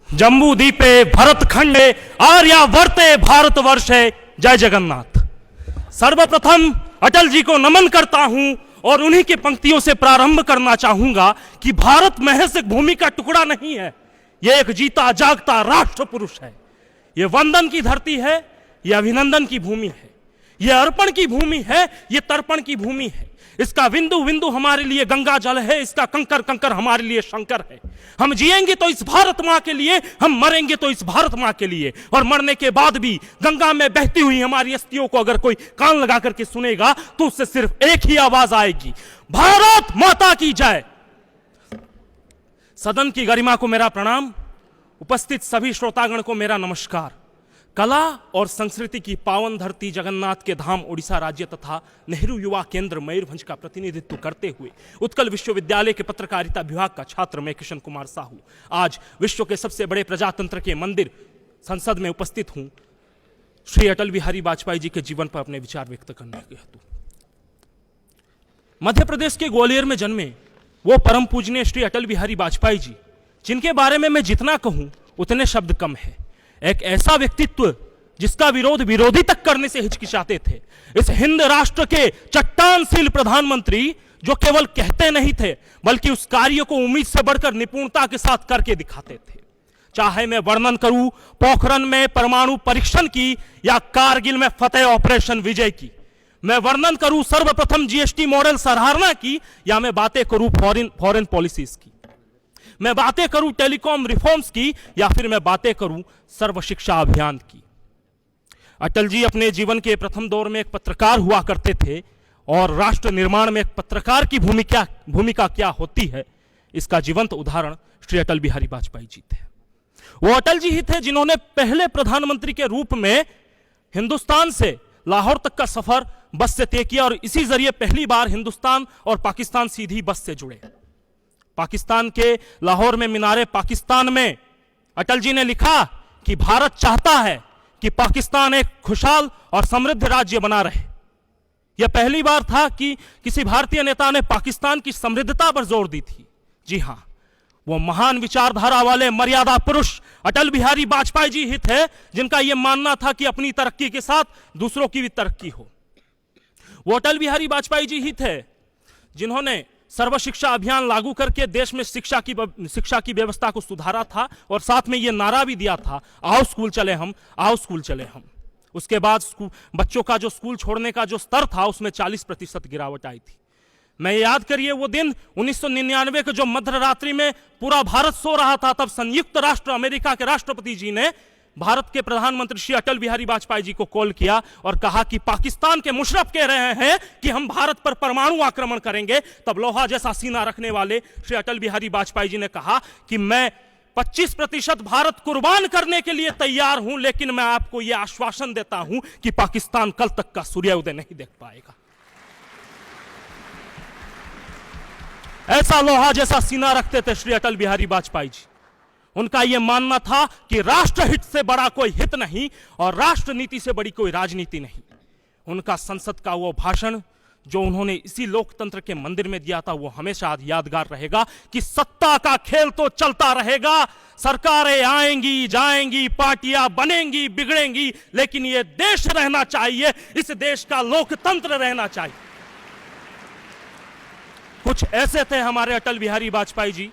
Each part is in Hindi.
जम्बू दीपे भरतखंडे आर्यावर्ते भारतवर्षे जय जगन्नाथ। सर्वप्रथम अटल जी को नमन करता हूं और उन्हीं की पंक्तियों से प्रारंभ करना चाहूंगा कि भारत महज एक भूमि का टुकड़ा नहीं है, यह एक जीता जागता राष्ट्र पुरुष है। यह वंदन की धरती है, यह अभिनंदन की भूमि है, यह अर्पण की भूमि है, यह तर्पण की भूमि है। इसका बिंदु बिंदु हमारे लिए गंगा जल है, इसका कंकर कंकर हमारे लिए शंकर है। हम जिएंगे तो इस भारत मां के लिए, हम मरेंगे तो इस भारत मां के लिए। और मरने के बाद भी गंगा में बहती हुई हमारी अस्थियों को अगर कोई कान लगा करके सुनेगा तो उससे सिर्फ एक ही आवाज आएगी, भारत माता की जय। सदन की गरिमा को मेरा प्रणाम, उपस्थित सभी श्रोतागण को मेरा नमस्कार। कला और संस्कृति की पावन धरती जगन्नाथ के धाम उड़ीसा राज्य तथा नेहरू युवा केंद्र मयूरभंज का प्रतिनिधित्व करते हुए उत्कल विश्वविद्यालय के पत्रकारिता विभाग का छात्र मैं किशन कुमार साहू आज विश्व के सबसे बड़े प्रजातंत्र के मंदिर संसद में उपस्थित हूं श्री अटल बिहारी वाजपेयी जी के जीवन पर अपने विचार व्यक्त करने के हेतु। मध्य प्रदेश के ग्वालियर में जन्मे वो परम पूजनीय श्री अटल बिहारी वाजपेयी जी, जिनके बारे में मैं जितना कहूं उतने शब्द कम है। एक ऐसा व्यक्तित्व जिसका विरोध विरोधी तक करने से हिचकिचाते थे। इस हिंद राष्ट्र के चट्टानशील प्रधानमंत्री जो केवल कहते नहीं थे बल्कि उस कार्य को उम्मीद से बढ़कर निपुणता के साथ करके दिखाते थे। चाहे मैं वर्णन करूं पोखरण में परमाणु परीक्षण की या कारगिल में फतेह ऑपरेशन विजय की, मैं वर्णन करूं सर्वप्रथम जीएसटी मॉडल सराहना की या मैं बातें करूं फॉरेन पॉलिसीज की, मैं बातें करूं टेलीकॉम रिफॉर्म्स की या फिर मैं बातें करूं सर्व शिक्षा अभियान की। अटल जी अपने जीवन के प्रथम दौर में एक पत्रकार हुआ करते थे और राष्ट्र निर्माण में एक पत्रकार की भूमिका क्या होती है इसका जीवंत उदाहरण श्री अटल बिहारी वाजपेयी जी थे। वो अटल जी ही थे जिन्होंने पहले प्रधानमंत्री के रूप में हिंदुस्तान से लाहौर तक का सफर बस से तय किया और इसी जरिए पहली बार हिंदुस्तान और पाकिस्तान सीधी बस से जुड़े। पाकिस्तान के लाहौर में मीनारे पाकिस्तान में अटल जी ने लिखा कि भारत चाहता है कि पाकिस्तान एक खुशहाल और समृद्ध राज्य बना रहे। यह पहली बार था कि किसी भारतीय नेता ने पाकिस्तान की समृद्धता पर जोर दी थी। जी हां, वो महान विचारधारा वाले मर्यादा पुरुष अटल बिहारी वाजपेयी जी ही थे जिनका यह मानना था कि अपनी तरक्की के साथ दूसरों की भी तरक्की हो। वो अटल बिहारी वाजपेयी जी ही थे जिन्होंने सर्व शिक्षा अभियान लागू करके देश में शिक्षा की व्यवस्था को सुधारा था और साथ में यह नारा भी दिया था, आओ स्कूल चले हम, आओ स्कूल चले हम। उसके बाद बच्चों का जो स्कूल छोड़ने का जो स्तर था उसमें 40% गिरावट आई थी। मैं याद करिए वो दिन 1999 के जो मध्य रात्रि में पूरा भारत सो रहा था, तब संयुक्त राष्ट्र अमेरिका के राष्ट्रपति जी ने भारत के प्रधानमंत्री श्री अटल बिहारी वाजपेयी जी को कॉल किया और कहा कि पाकिस्तान के मुशर्रफ कह रहे हैं कि हम भारत पर परमाणु आक्रमण करेंगे। तब लोहा जैसा सीना रखने वाले श्री अटल बिहारी वाजपेयी जी ने कहा कि मैं 25% भारत कुर्बान करने के लिए तैयार हूं, लेकिन मैं आपको यह आश्वासन देता हूं कि पाकिस्तान कल तक का सूर्योदय नहीं देख पाएगा। ऐसा लोहा जैसा सीना रखते थे श्री अटल बिहारी वाजपेयी जी। उनका यह मानना था कि राष्ट्रहित से बड़ा कोई हित नहीं और राष्ट्र नीति से बड़ी कोई राजनीति नहीं। उनका संसद का वो भाषण जो उन्होंने इसी लोकतंत्र के मंदिर में दिया था वो हमेशा यादगार रहेगा कि सत्ता का खेल तो चलता रहेगा, सरकारें आएंगी जाएंगी, पार्टियां बनेंगी बिगड़ेंगी, लेकिन ये देश रहना चाहिए, इस देश का लोकतंत्र रहना चाहिए। कुछ ऐसे थे हमारे अटल बिहारी वाजपेयी जी।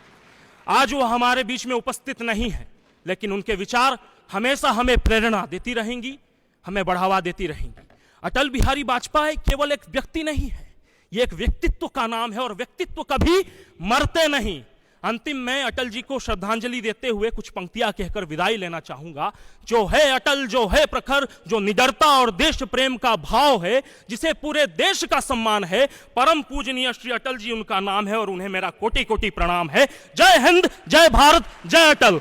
आज वो हमारे बीच में उपस्थित नहीं है, लेकिन उनके विचार हमेशा हमें प्रेरणा देती रहेंगी, हमें बढ़ावा देती रहेंगी। अटल बिहारी वाजपेयी केवल एक व्यक्ति नहीं है, ये एक व्यक्तित्व का नाम है और व्यक्तित्व कभी मरते नहीं। अंतिम में अटल जी को श्रद्धांजलि देते हुए कुछ पंक्तियां कहकर विदाई लेना चाहूंगा। जो है अटल, जो है प्रखर, जो निडरता और देश प्रेम का भाव है, जिसे पूरे देश का सम्मान है, परम पूजनीय श्री अटल जी उनका नाम है और उन्हें मेरा कोटि कोटि प्रणाम है। जय हिंद, जय भारत, जय अटल।